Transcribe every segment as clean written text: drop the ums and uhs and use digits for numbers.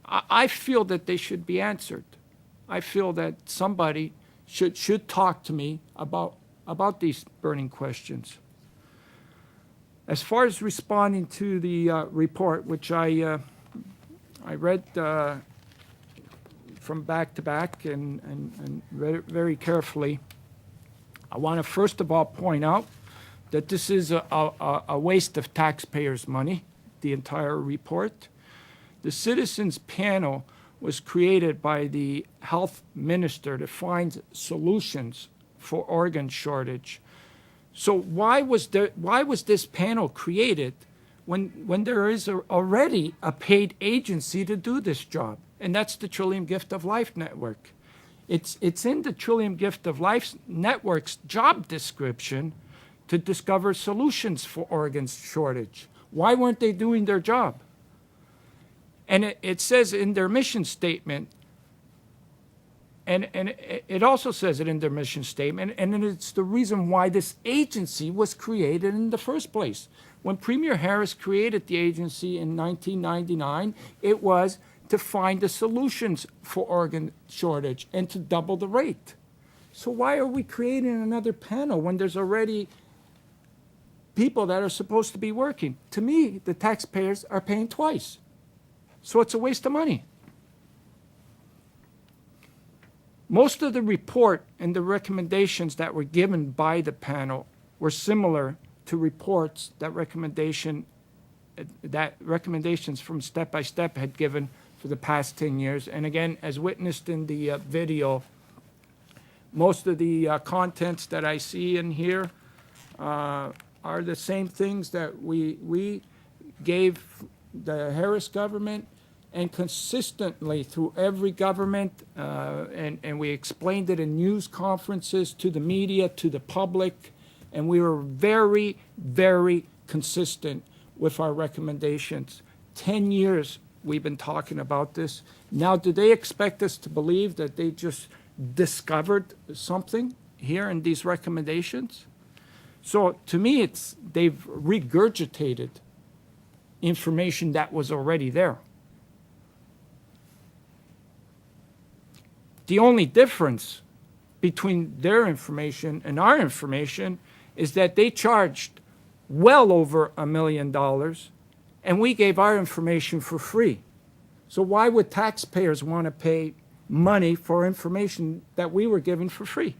I feel that they should be answered. I feel that somebody should talk to me about these burning questions. As far as responding to the report, which I read from back to back and read it very carefully, I want to first of all point out that this is a waste of taxpayers' money, the entire report. The Citizens Panel was created by the health minister to find solutions for organ shortage. So why was this panel created when there is already a paid agency to do this job? And that's the Trillium Gift of Life Network. It's in the Trillium Gift of Life Network's job description to discover solutions for organ shortage. Why weren't they doing their job? And it says in their mission statement, and it also says it in their mission statement, and it's the reason why this agency was created in the first place. When Premier Harris created the agency in 1999, it was to find the solutions for organ shortage and to double the rate. So why are we creating another panel when there's already people that are supposed to be working? To me, the taxpayers are paying twice. So it's a waste of money. Most of the report and the recommendations that were given by the panel were similar to reports that recommendations from Step by Step had given for the past 10 years. And again, as witnessed in the video, most of the contents that I see in here are the same things that we gave the Harris government, and consistently through every government, and we explained it in news conferences to the media, to the public, and we were very, very consistent with our recommendations. 10 years we've been talking about this. Now, do they expect us to believe that they just discovered something here in these recommendations? So to me, they've regurgitated information that was already there. The only difference between their information and our information is that they charged well over $1 million, and we gave our information for free. So why would taxpayers want to pay money for information that we were giving for free?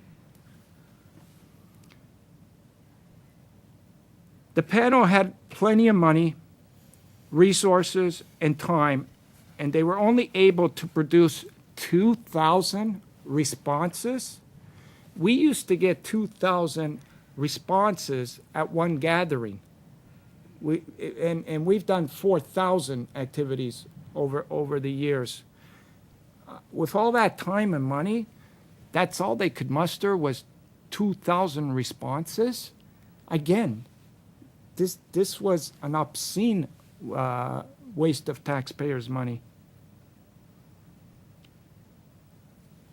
The panel had plenty of money, resources, and time, and they were only able to produce 2,000 responses. We used to get 2,000 responses at one gathering. We've done 4,000 activities over the years. With all that time and money, that's all they could muster was 2,000 responses. Again, this was an obscene waste of taxpayers' money.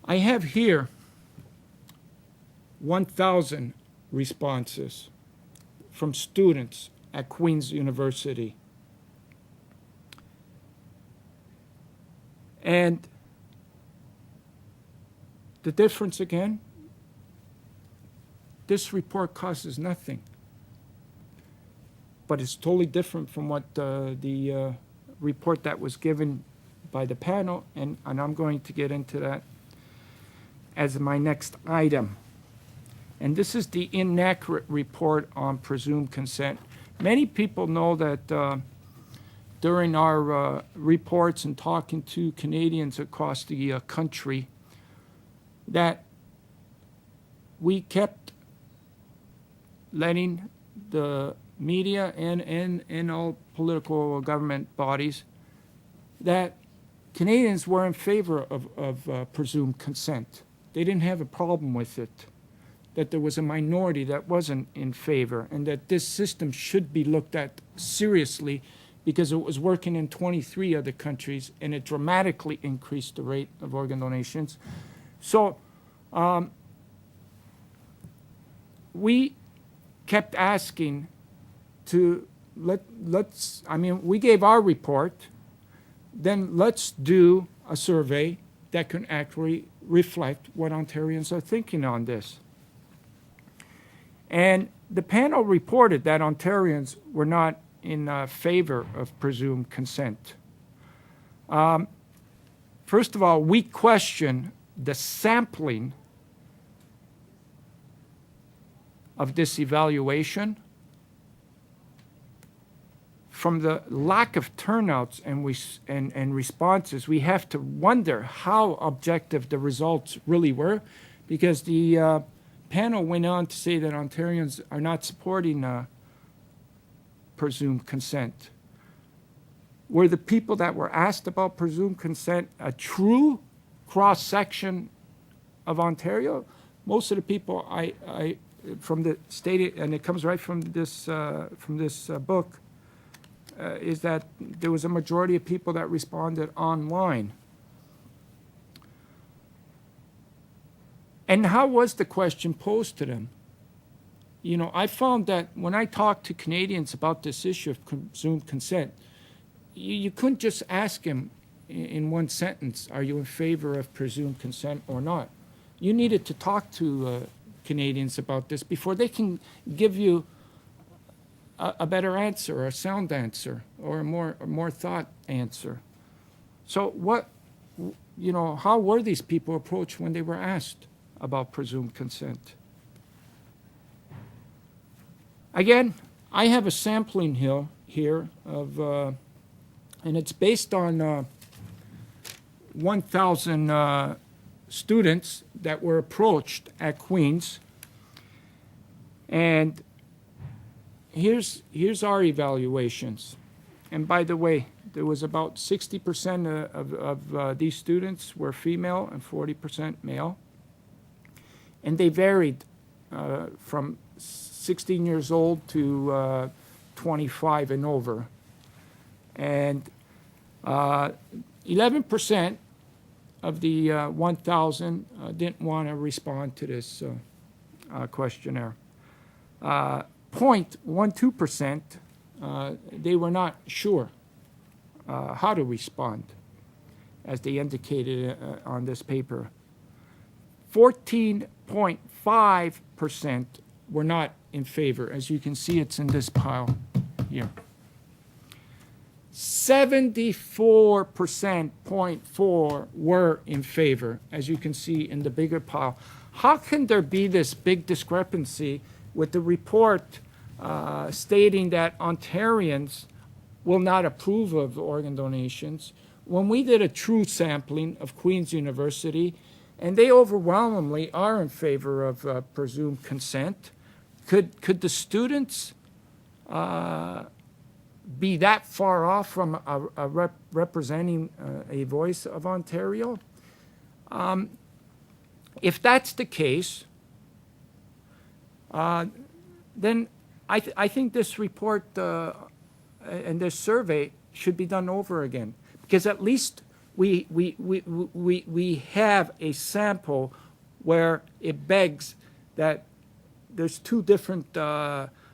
I have here 1,000 responses from students at Queen's University. And the difference again, this report costs nothing. But it's totally different from what the report that was given by the panel, and I'm going to get into that as my next item. And this is the inaccurate report on presumed consent. Many people know that during our reports and talking to Canadians across the country, that we kept letting the media and all political government bodies that Canadians were in favor of presumed consent. They didn't have a problem with it, that there was a minority that wasn't in favor, and that this system should be looked at seriously because it was working in 23 other countries and it dramatically increased the rate of organ donations. So we kept asking to we gave our report. then let's do a survey that can actually reflect what Ontarians are thinking on this. And the panel reported that Ontarians were not in favor of presumed consent. First of all, we question the sampling of this evaluation. From the lack of turnouts and responses, we have to wonder how objective the results really were, because the panel went on to say that Ontarians are not supporting presumed consent. Were the people that were asked about presumed consent a true cross-section of Ontario? Most of the people from the state, and it comes right from this book, is that there was a majority of people that responded online. And how was the question posed to them? You know, I found that when I talked to Canadians about this issue of presumed consent, you couldn't just ask them in one sentence, are you in favor of presumed consent or not? You needed to talk to Canadians about this before they can give you a better answer, or a sound answer, or a more thought answer. So how were these people approached when they were asked about presumed consent? Again, I have a sampling here of, and it's based on 1,000 students that were approached at Queen's. And here's our evaluations. And by the way, there was about 60% of these students were female and 40% male. And they varied from 16 years old to 25 and over. And 11% of the 1,000 didn't want to respond to this questionnaire. 0.12%, they were not sure how to respond, as they indicated on this paper. 14.5% were not in favor. As you can see, it's in this pile here. 74%, 0.4, were in favor, as you can see in the bigger pile. How can there be this big discrepancy with the report stating that Ontarians will not approve of organ donations when we did a true sampling of Queen's University, and they overwhelmingly are in favor of presumed consent? Could the students be that far off from representing a voice of Ontario? If that's the case, then I think this report and this survey should be done over again, because at least we have a sample where it begs that there's two different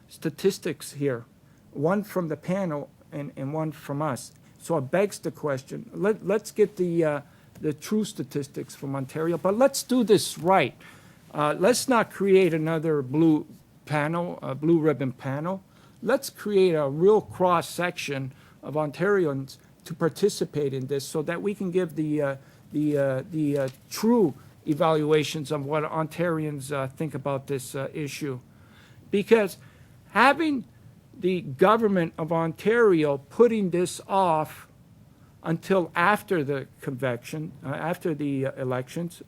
statistics here, one from the panel and one from us. So it begs the question, let's get the true statistics from Ontario, but let's do this right. Let's not create another blue panel, a blue ribbon panel. Let's create a real cross-section of Ontarians to participate in this, so that we can give the true evaluations of what Ontarians think about this issue. Because having the government of Ontario putting this off until after the convention, after the elections,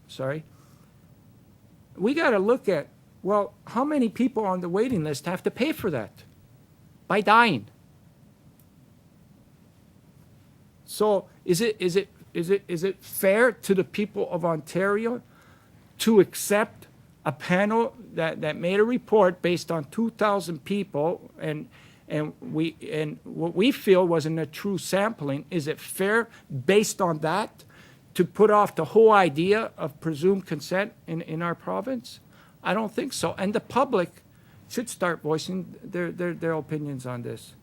we got to look at, well, how many people on the waiting list have to pay for that by dying? So is it fair to the people of Ontario to accept a panel that made a report based on 2,000 people and what we feel wasn't a true sampling? Is it fair based on that to put off the whole idea of presumed consent in our province? I don't think so. And the public should start voicing their opinions on this.